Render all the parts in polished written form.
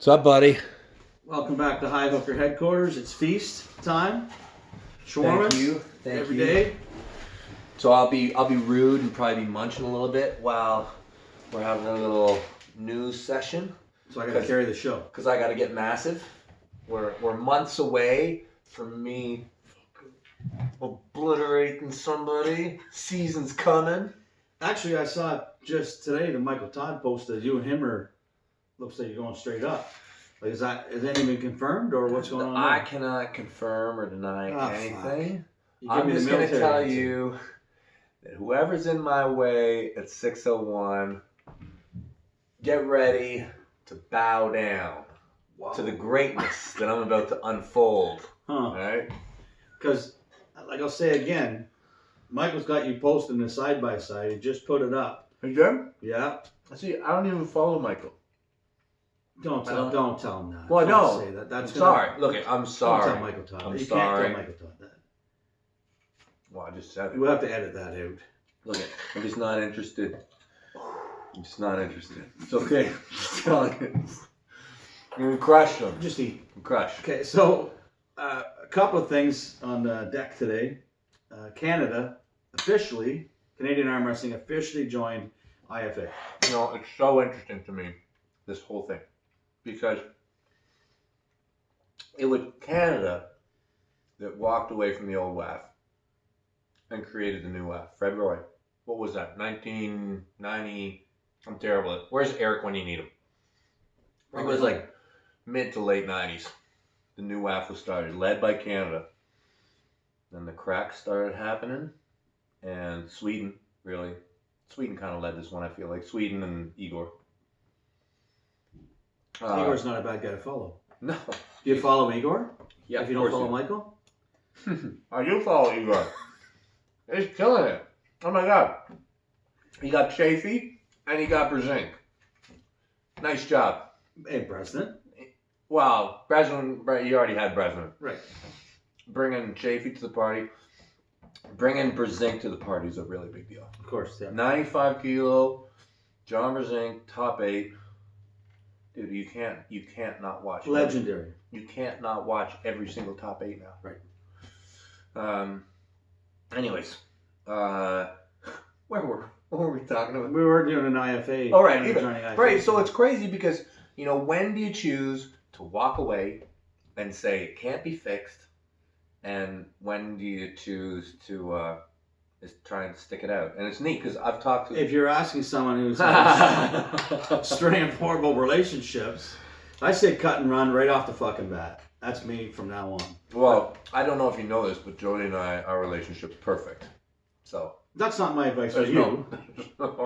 What's up, buddy? Welcome back to High Hooker headquarters. It's feast time. Shawarma. Thank you. Every day. So I'll be rude and probably be munching a little bit while we're having a little news session. So I gotta carry the show. Because I gotta get massive. We're months away from me obliterating somebody. Season's coming. Actually, I saw it just today that Michael Todd posted. You and him looks like you're going straight up. Like, is that been confirmed or what's going on? I there? cannot confirm or deny anything. I'm just going to tell you that whoever's in my way at 6:01, get ready to bow down to the greatness that I'm about to unfold. All right? Because, like I'll say again, Michael's got you posting the side-by-side. He just put it up. You did? Yeah. See, I don't even follow Michael. Don't tell him that. Well, don't no. Say that. That's I'm sorry. Look, I'm sorry. Don't tell Michael Todd. I'm you sorry. Can't tell Michael Todd that. Well, I just said it. We'll have to edit that out. Look, I'm just not interested. I'm just not interested. It's okay. I'm just telling you. You're gonna crush them. Just eat. Crush. Okay, so a couple of things on the deck today. Canada officially, Canadian Arm Wrestling officially joined IFA. You know, it's so interesting to me, this whole thing, because it was Canada that walked away from the old WAF and created the new WAF. February. What was that? 1990. I'm terrible at. Where's Eric when you need him? It was like mid to late 90s. The new WAF was started, led by Canada. Then the cracks started happening, and Sweden, really. Sweden kind of led this one, I feel like. Sweden and Igor. Igor's not a bad guy to follow. No. Do you follow Igor? Yeah, if you don't follow Michael? I do follow Igor. He's killing it. Oh my God. He got Chafee and he got Brezink. Nice job. And President. Wow. Breslin, you already had Breslin. Right. Bringing Chafee to the party, bringing Brezink to the party is a really big deal. Of course, yeah. 95 kilo, John Brezink, top 8. Dude, you can't not watch. Legendary. You can't not watch every single top 8 now. Right. Anyways, what were we talking about? We were doing an IFA. Oh, right. IFA. Right. So it's crazy because, when do you choose to walk away and say it can't be fixed? And when do you choose to try and stick it out? And it's neat because I've talked to... If you're asking someone who's had a string of horrible relationships, I say cut and run right off the fucking bat. That's me from now on. Well, I don't know if you know this, but Jody and I, our relationship's perfect. So... That's not my advice for you. No.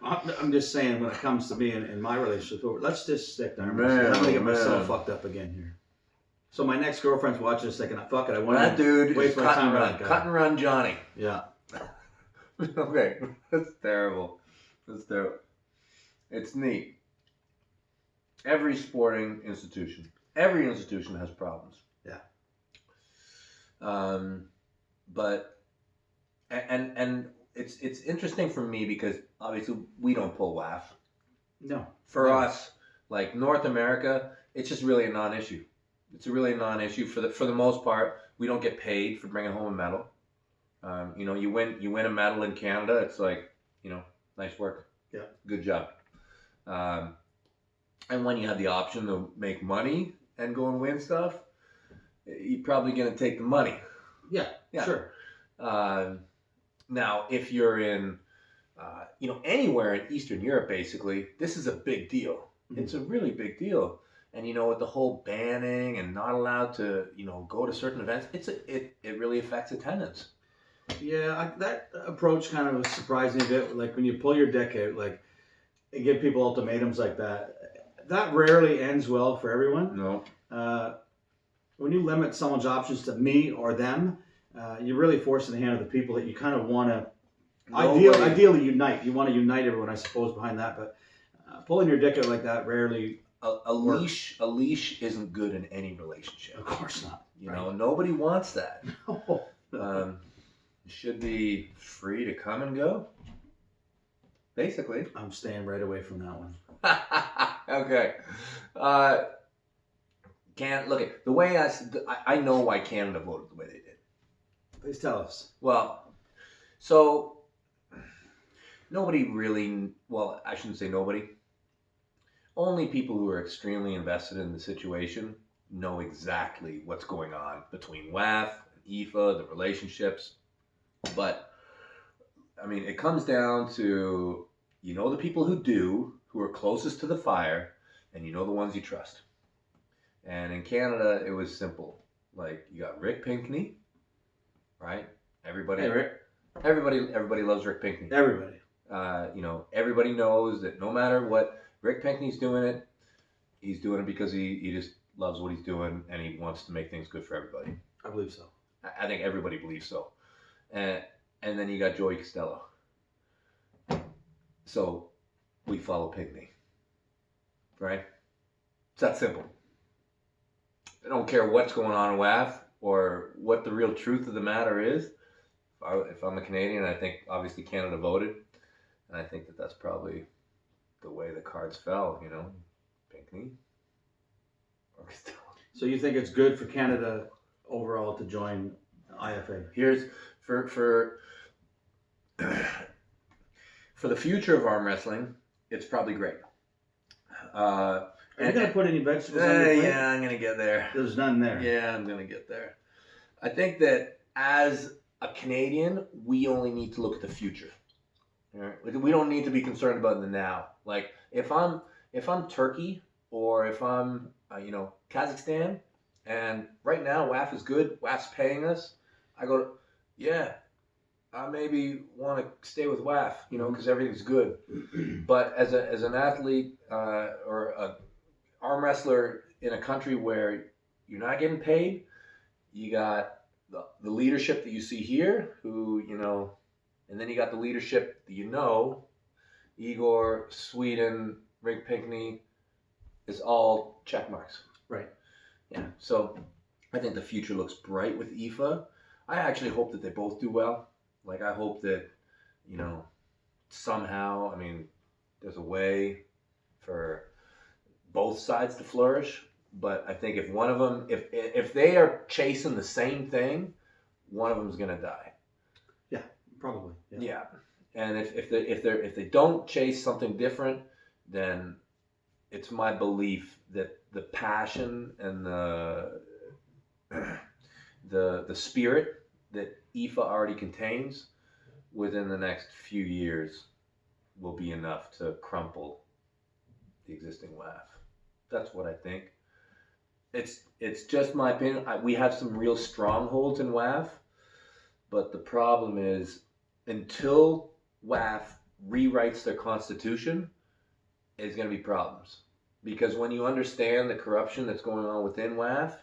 I'm just saying when it comes to me and my relationship, let's just stick to our Man, I'm going to get myself fucked up again here. So my next girlfriend's watching this thinking, fuck it, I want that dude waste is my cut time and with run. that guy. Cut and run Johnny. Yeah. Okay, that's terrible. That's terrible. It's neat. Every sporting institution, has problems. Yeah. But and it's interesting for me because obviously we don't pull WAF. No. For us, like North America, it's just really a non-issue. It's really a non-issue for the most part. We don't get paid for bringing home a medal. You win a medal in Canada. It's like, nice work. Yeah. Good job. And when you have the option to make money and go and win stuff, you're probably going to take the money. Yeah. Sure. Now, if you're in, anywhere in Eastern Europe, basically, this is a big deal. Mm-hmm. It's a really big deal. And, with the whole banning and not allowed to, go to certain events, it really affects attendance. Yeah, that approach kind of surprised me a bit. Like when you pull your deck out, like and give people ultimatums like that, that rarely ends well for everyone. No. When you limit someone's options to me or them, you're really forcing the hand of the people that you kind of want to ideally unite. You want to unite everyone, I suppose, behind that. But pulling your dick out like that rarely. A leash isn't good in any relationship. Of course not. Nobody wants that. No. You should be free to come and go. Basically. I'm staying right away from that one. Okay. Can look at the way I know why Canada voted the way they did. Please tell us. Well, so nobody really. Well, I shouldn't say nobody. Only people who are extremely invested in the situation know exactly what's going on between WAF and IFA, the relationships. But I mean, it comes down to the people who are closest to the fire, and the ones you trust. And in Canada, it was simple. Like you got Rick Pinkney, right? Everybody, Hey, Rick. everybody loves Rick Pinkney. Everybody. Everybody knows that no matter what Rick Pinkney's doing he's doing it because he just loves what he's doing and he wants to make things good for everybody. I believe so. I think everybody believes so. And then you got Joey Costello. So we follow Pinkney, right? It's that simple. I don't care what's going on in WAF or what the real truth of the matter is. If I'm a Canadian, I think obviously Canada voted. And I think that's probably the way the cards fell, Pinkney or Costello. So you think it's good for Canada overall to join IFA? Here's for the future of arm wrestling, it's probably great. Are you going to put any vegetables on your plate? Yeah, I'm going to get there. There's none there. Yeah, I'm going to get there. I think that as a Canadian, we only need to look at the future. Right? We don't need to be concerned about the now. Like if I'm Turkey or if I'm Kazakhstan, and right now WAF is good, WAF's paying us, I go, yeah, I maybe want to stay with WAF, because everything's good. But as an athlete or a arm wrestler in a country where you're not getting paid, you got the leadership that you see here, who and then you got the leadership that Igor, Sweden, Rick Pinkney, is all check marks. Right. Yeah. So I think the future looks bright with IFA. I actually hope that they both do well. Like I hope that, somehow, there's a way for both sides to flourish. But I think if one of them, if they are chasing the same thing, one of them is going to die. Yeah, probably. Yeah. And if they don't chase something different, then it's my belief that the passion and the spirit that IFA already contains within the next few years will be enough to crumple the existing WAF. That's what I think. It's just my opinion. We have some real strongholds in WAF, but the problem is until WAF rewrites their constitution, there's going to be problems. Because when you understand the corruption that's going on within WAF,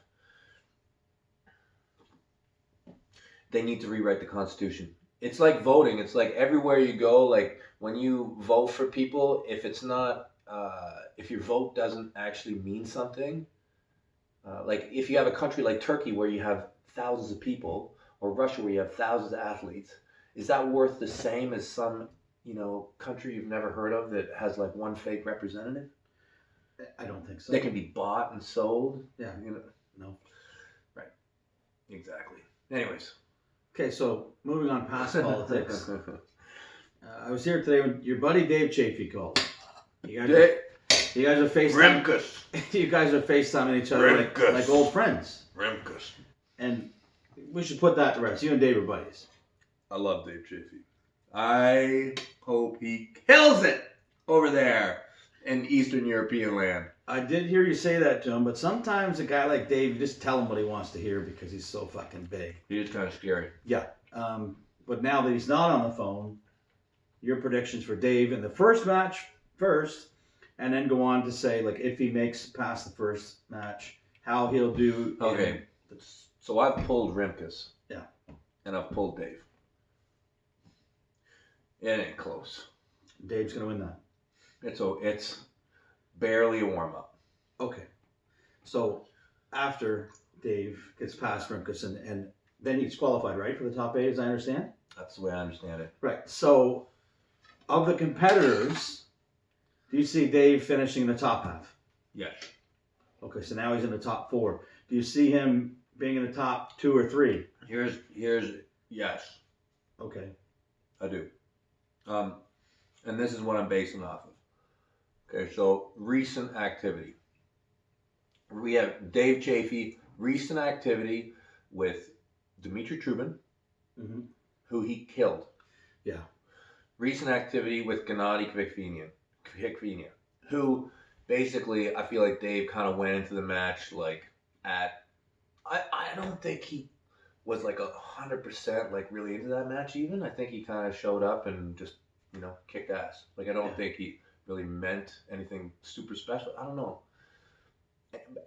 they need to rewrite the constitution. It's like voting. It's like everywhere you go, like when you vote for people, if it's not, if your vote doesn't actually mean something, like if you have a country like Turkey where you have thousands of people, or Russia where you have thousands of athletes, is that worth the same as some, country you've never heard of that has like one fake representative? I don't think so. They can be bought and sold. Yeah. No. Right. Exactly. Anyways. Okay, so moving on past politics. I was here today when your buddy Dave Chafee called. You guys are FaceTime. Rimkus. You guys are FaceTiming each other like old friends. Rimkus. And we should put that to rest. You and Dave are buddies. I love Dave Chafee. I hope he kills it over there in Eastern European land. I did hear you say that to him, but sometimes a guy like Dave, you just tell him what he wants to hear because he's so fucking big. He is kind of scary. Yeah. But now that he's not on the phone, your predictions for Dave in the first match first, and then go on to say, like, if he makes past the first match, how he'll do. Okay. So I've pulled Rimkus. Yeah. And I've pulled Dave. It ain't close. Dave's going to win that. It's barely a warm-up. Okay. So after Dave gets past Rimkus, and then he's qualified, right, for the top 8, as I understand? That's the way I understand it. Right. So of the competitors, Do you see Dave finishing in the top half? Yes. Okay, so now he's in the top 4. Do you see him being in the top 2 or 3? Here's yes, Okay. I do. And this is what I'm basing off of. Okay, so recent activity. We have Dave Chafee, recent activity with Dmitry Trubin, Mm-hmm. who he killed. Yeah. Recent activity with Gennady Kvikvinian, who basically I feel like Dave kind of went into the match like at. I don't think he was like 100% like really into that match even. I think he kind of showed up and just kicked ass. Like I don't think he really meant anything super special. I don't know.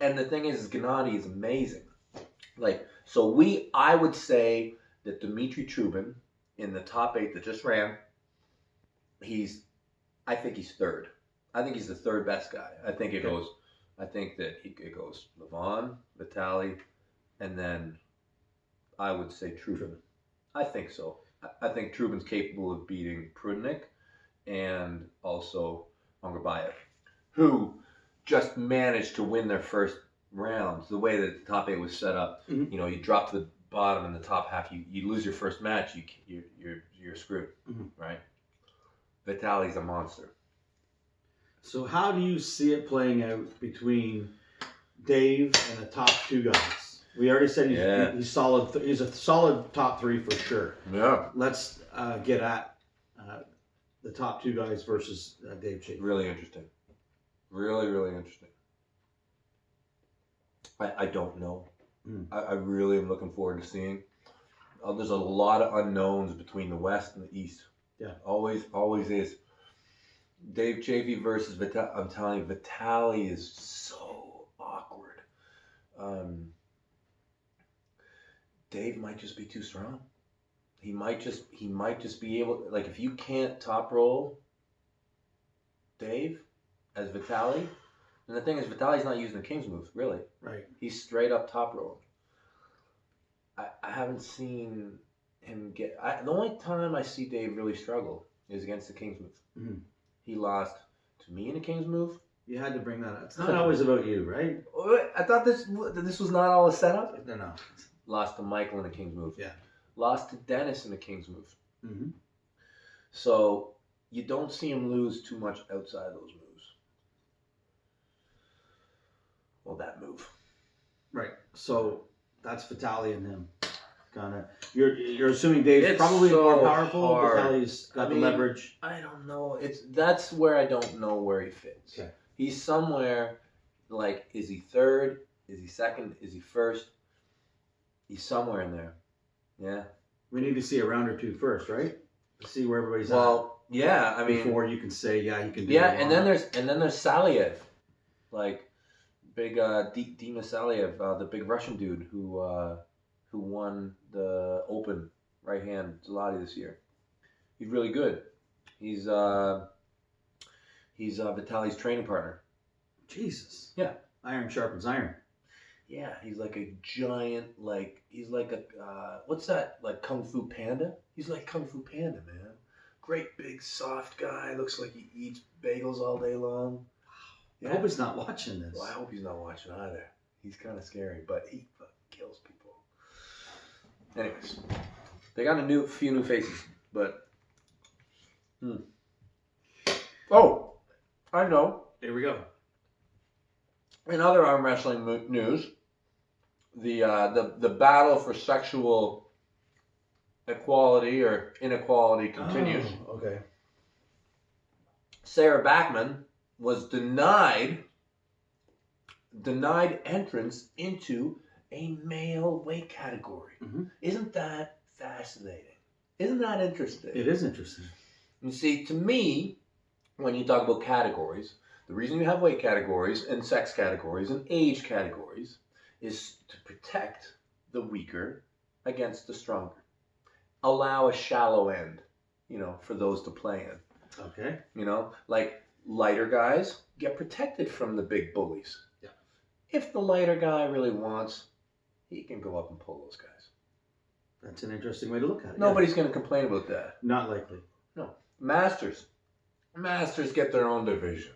And the thing is Gennady is amazing. Like so I would say that Dmitry Trubin in the top 8 that just ran. I think he's third. I think he's the third best guy. I think it goes. I think that it goes Devon, Vitaly, and then I would say Trubin. I think so. I think Trubin's capable of beating Prudnik and also Ongarbayev, who just managed to win their first rounds. The way that the top 8 was set up, Mm-hmm. you drop to the bottom in the top half. You lose your first match, you're screwed, right? Vitaly's a monster. So how do you see it playing out between Dave and the top 2 guys? We already said he's solid. He's a solid top 3 for sure. Yeah. Let's get at the top 2 guys versus Dave Chafee. Really interesting. Really, really interesting. I don't know. I really am looking forward to seeing. There's a lot of unknowns between the West and the East. Yeah. Always is. Dave Chafee versus Vitaly. I'm telling you, Vitaly is so awkward. Dave might just be too strong. He might just be able, like, if you can't top roll Dave as Vitaly, and the thing is Vitaly's not using the King's move, really. Right. He's straight up top rolling. I haven't seen him get. The only time I see Dave really struggle is against the King's move. Mm-hmm. He lost to me in the King's move. You had to bring that up. It's not always about you, right? I thought this was not all a setup. No. Lost to Michael in the King's move. Yeah. Lost to Dennis in the King's move. Mm-hmm. So you don't see him lose too much outside those moves. Well, that move. Right. So that's Vitaly and him. Kind of. You're assuming Dave's probably so more powerful. hard. Vitaly's got the leverage. I don't know. That's where I don't know where he fits. Okay. He's somewhere. Like, is he third? Is he second? Is he first? He's somewhere in there. Yeah. We need to see a round or 2 first, right? To see where everybody's yeah. I mean, before you can say, yeah, he can do it. yeah, and then there's Saliev, like big Dima Saliev, the big Russian dude who won the Open right hand Zloty this year. He's really good. He's Vitaly's training partner. Jesus. Yeah. Iron sharpens iron. Yeah, he's like a giant, he's like a, what's that, like Kung Fu Panda? He's like Kung Fu Panda, man. Great big soft guy, looks like he eats bagels all day long. Yeah. I hope he's not watching this. Well, I hope he's not watching either. He's kind of scary, but he fucking kills people. Anyways, they got a few new faces, but, Oh, I know. Here we go. In other arm wrestling news, the battle for sexual equality or inequality continues. Oh, okay. Sarah Backman was denied entrance into a male weight category. Mm-hmm. Isn't that fascinating? Isn't that interesting? It is interesting. You see, to me, when you talk about categories, the reason you have weight categories and sex categories and age categories is to protect the weaker against the stronger. Allow a shallow end, for those to play in. Okay. Like lighter guys get protected from the big bullies. Yeah. If the lighter guy really wants, he can go up and pull those guys. That's an interesting way to look at it. Nobody's going to complain about that. Not likely. No. Masters. Masters get their own division.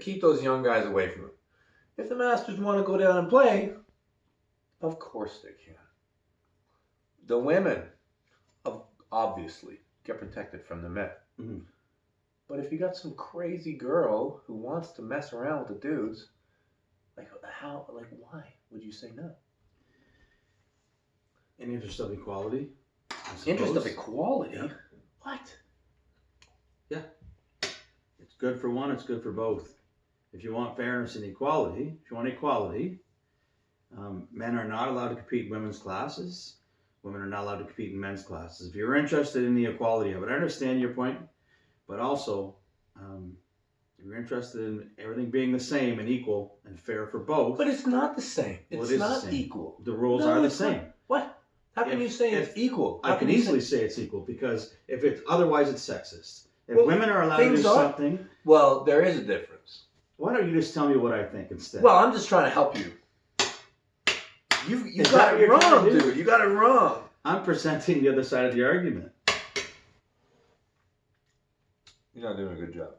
Keep those young guys away from them. If the Masters want to go down and play, of course they can. The women, obviously, get protected from the men. Mm-hmm. But if you got some crazy girl who wants to mess around with the dudes, why would you say no? In interest of equality. Interest of equality? Yeah. What? Yeah. It's good for one, it's good for both. If you want fairness and equality, men are not allowed to compete in women's classes. Women are not allowed to compete in men's classes. If you're interested in the equality of it, I understand your point, but also, if you're interested in everything being the same and equal and fair for both. But it's not the same. It's not the same. Equal. The rules are the same. Not. What? How can you say it's equal? I can easily say it's equal because if it's otherwise it's sexist. If women are allowed to do something. Well, there is a difference. Why don't you just tell me what I think instead? Well, I'm just trying to help you. You got it wrong, dude. You got it wrong. I'm presenting the other side of the argument. You're not doing a good job.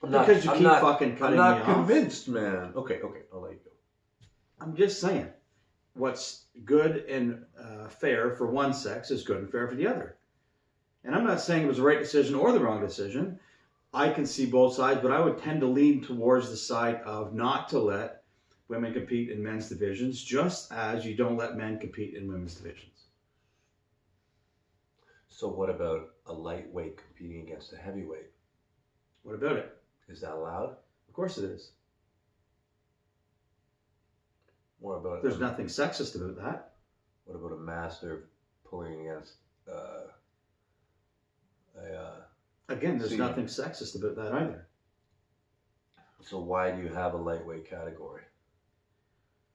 I'm not cutting me off. I'm not convinced, man. Okay, I'll let you go. I'm just saying, what's good and fair for one sex is good and fair for the other. And I'm not saying it was the right decision or the wrong decision. I can see both sides, but I would tend to lean towards the side of not to let women compete in men's divisions, just as you don't let men compete in women's divisions. So what about a lightweight competing against a heavyweight? What about it? Is that allowed? Of course it is. What about There's nothing sexist about that. What about a master pulling against Again, there's senior? nothing sexist about that either. So why do you have a lightweight category?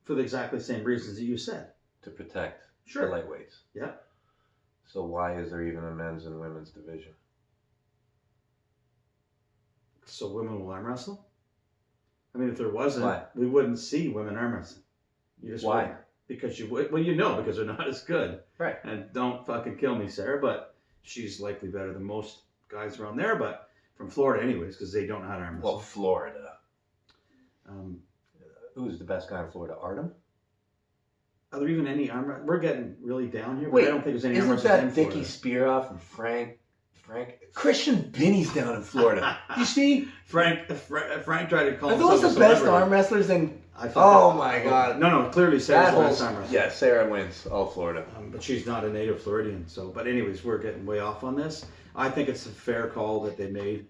For the exactly same reasons that you said. To protect Sure. the lightweights. Yeah. So why is there even a men's and women's division? So women will arm wrestle? I mean, if there wasn't, Why? we wouldn't see women arm wrestling. You just Why? wouldn't. Because you would. Well, you know, because they're not as good. Right. And don't fucking kill me, Sarah, but she's likely better than most guys around there, but from Florida anyways, because they don't know how to arm wrestle. Well, Florida. Um, Who's the best guy in Florida? Artem? are there even any arm wrestlers? We're getting really down here, but Wait, I don't think there's any arm isn't wrestlers in that Vicky Florida. Spearoff and Frank? Christian Binney's down in Florida. You see? Frank tried to call Are himself those a the best celebrity. arm wrestlers in... I thought my God. No, clearly Sarah's the best arm wrestler. Yeah, Sarah wins all Florida. But she's not a native Floridian. But anyways, we're getting way off on this. I think it's a fair call that they made,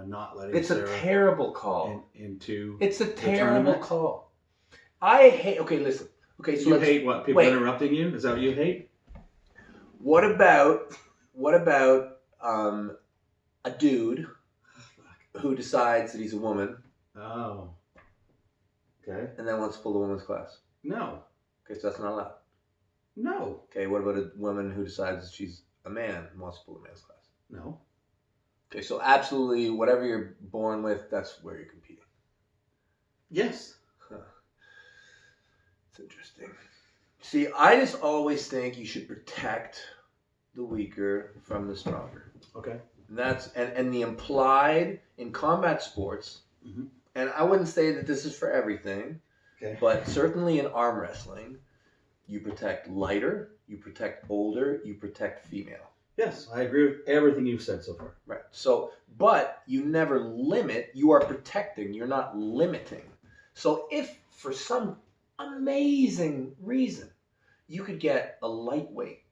not letting It's Sarah a terrible call. into. It's a the terrible tournament. call. I hate... Okay, listen. Okay, so You hate what? People interrupting you? Is that what you hate? What about a dude who decides that he's a woman Oh. Okay. and then wants to pull the woman's class? No. Okay, so that's not allowed. No. Okay, what about a woman who decides that she's a man and wants to pull a man's class? No. Okay, so absolutely whatever you're born with, that's where you're competing. Yes. Huh. It's interesting. See, I just always think you should protect the weaker from the stronger. Okay. And that's and the implied in combat sports, Mhm. and I wouldn't say that this is for everything, Okay. but certainly in arm wrestling, you protect lighter, you protect older, you protect female. Yes, I agree with everything you've said so far. Right. So, but you never limit, you are protecting, you're not limiting. So if for some amazing reason you could get a lightweight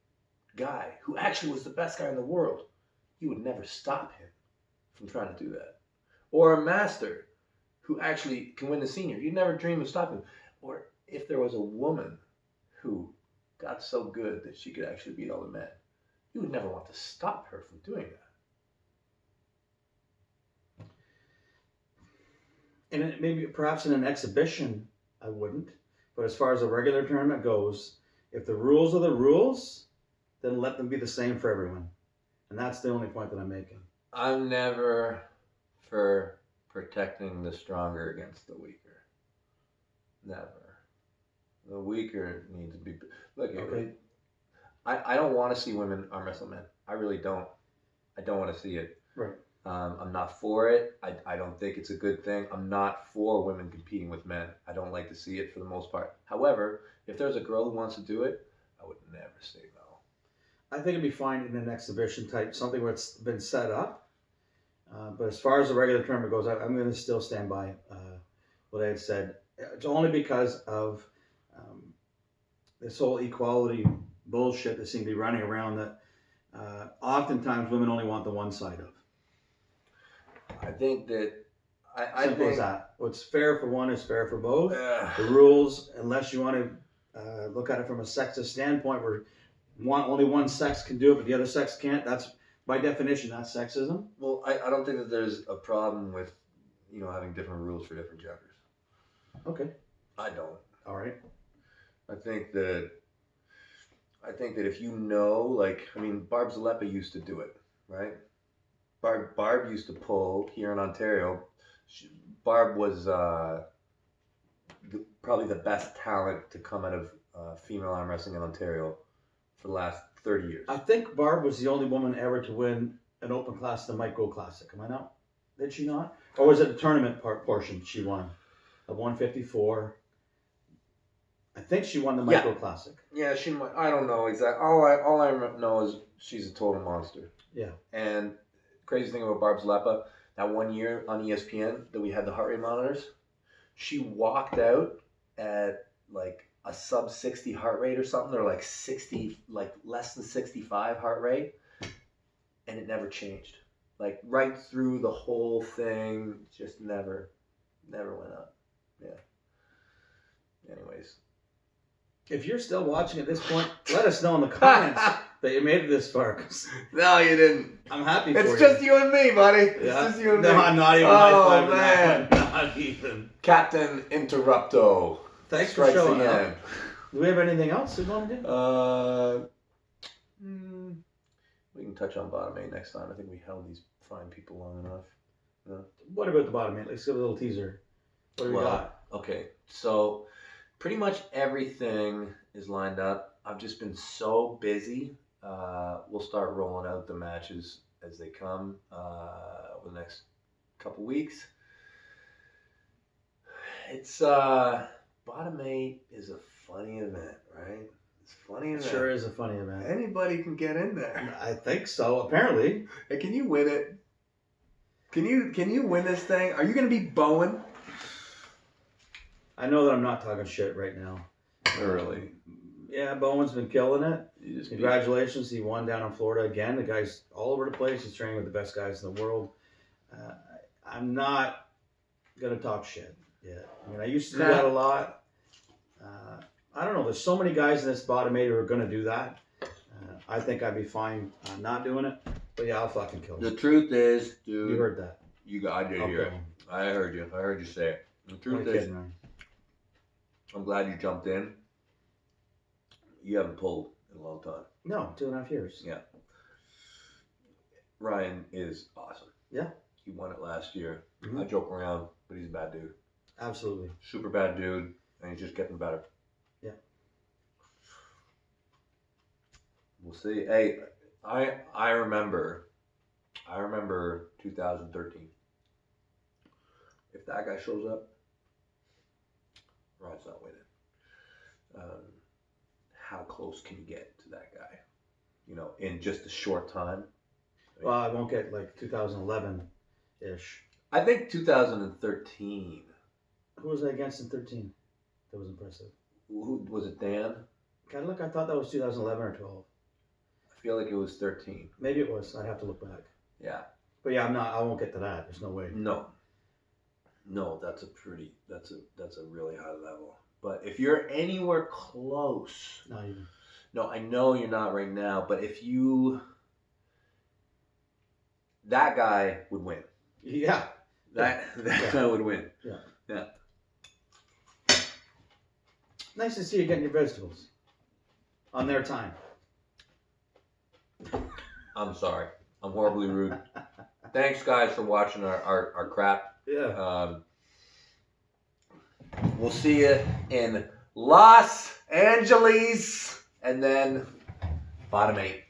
guy who actually was the best guy in the world, you would never stop him from trying to do that. Or a master who actually can win the senior, you'd never dream of stopping him. Or if there was a woman who got so good that she could actually beat all the men, you would never want to stop her from doing that. And maybe perhaps in an exhibition, I wouldn't. But as far as a regular tournament goes, if the rules are the rules, then let them be the same for everyone. And that's the only point that I'm making. I'm never for protecting the stronger against the weaker. Never. The weaker needs to be... Look, Okay. I don't want to see women arm wrestle men. I really don't. I don't want to see it. Right. I'm not for it. I don't think it's a good thing. I'm not for women competing with men. I don't like to see it for the most part. However, if there's a girl who wants to do it, I would never say no. I think it'd be fine in an exhibition type, something where it's been set up. But as far as the regular tournament goes, I'm going to still stand by what I had said. It's only because of this whole equality bullshit that seems to be running around that oftentimes women only want the one side of. I think that Simple as that. What's fair for one is fair for both. Uh, The rules, unless you want to look at it from a sexist standpoint, where only one sex can do it, but the other sex can't. That's by definition that's sexism. well, I don't think that there's a problem with having different rules for different genders. Okay. I don't. All right. I think that if Barb Zalepa used to do it, right? Barb used to pull here in Ontario. Barb was probably the best talent to come out of female arm wrestling in Ontario for the last 30 years. I think Barb was the only woman ever to win an open class, the Mike Gold Classic. Am I not? Did she not? Or was it the tournament portion she won? Of 154. I think she won the Mike Gold Classic. Yeah, she might. I don't know exactly. All I know is she's a total monster. Yeah. And crazy thing about Barb Zalepa, that one year on ESPN that we had the heart rate monitors, she walked out at like a sub 60 heart rate or something, or like 60, like less than 65 heart rate, and it never changed. Like right through the whole thing, just never went up. Yeah. Anyways. If you're still watching at this point, let us know in the comments that you made it this far. 'Cause No, you didn't. I'm happy for you. It's just you and me, buddy. Yeah. It's just you and no, me. I'm not even high-fiving that one. Not even. Captain Interrupto. Thanks for Strikes showing again. up. Do we have anything else we want to do? We can touch on bottom 8 next time. I think we held these fine people long enough. Yeah. What about the bottom 8? Let's give a little teaser. What do we got? Okay, so pretty much everything is lined up. I've just been so busy. We'll start rolling out the matches as they come over the next couple weeks. It's bottom 8 is a funny event, right? It's a funny event. It sure is a funny event. Anybody can get in there. I think so. Apparently. Hey, can you win it? Can you win this thing? Are you gonna be Bowen? I know that I'm not talking shit right now. Early. Yeah, Bowen's been killing it. Congratulations. He won down in Florida again. The guy's all over the place. He's training with the best guys in the world. I'm not going to talk shit yet. I mean, I used to do that a lot. I don't know. There's so many guys in this bottom 8 who are going to do that. I think I'd be fine not doing it. But yeah, I'll fucking kill him. The truth is, dude. You heard that. I did hear it. I heard you. I heard you say it. The truth is, kidding, man. I'm glad you jumped in. You haven't pulled in a long time. No, 2.5 years. Yeah. Ryan is awesome. Yeah. He won it last year. Mm-hmm. I joke around, but he's a bad dude. Absolutely. Super bad dude, and he's just getting better. Yeah. We'll see. Hey, I remember 2013. If that guy shows up, Ryan's not winning. How close can you get to that guy? In just a short time. Well, I won't get like 2011-ish. I think 2013. Who was I against in 13? That was impressive. Who was it? Dan? God, look, I thought that was 2011 or 12. I feel like it was 13. Maybe it was. I'd have to look back. Yeah. But yeah, I won't get to that. There's no way. No, that's a really high level. But if you're anywhere close, Not even. no, I know you're not right now. But that guy would win. Yeah. That guy would win. Yeah. Nice to see you getting your vegetables on their time. I'm sorry. I'm horribly rude. Thanks, guys, for watching our crap. Yeah. We'll see you in Los Angeles, and then bottom 8.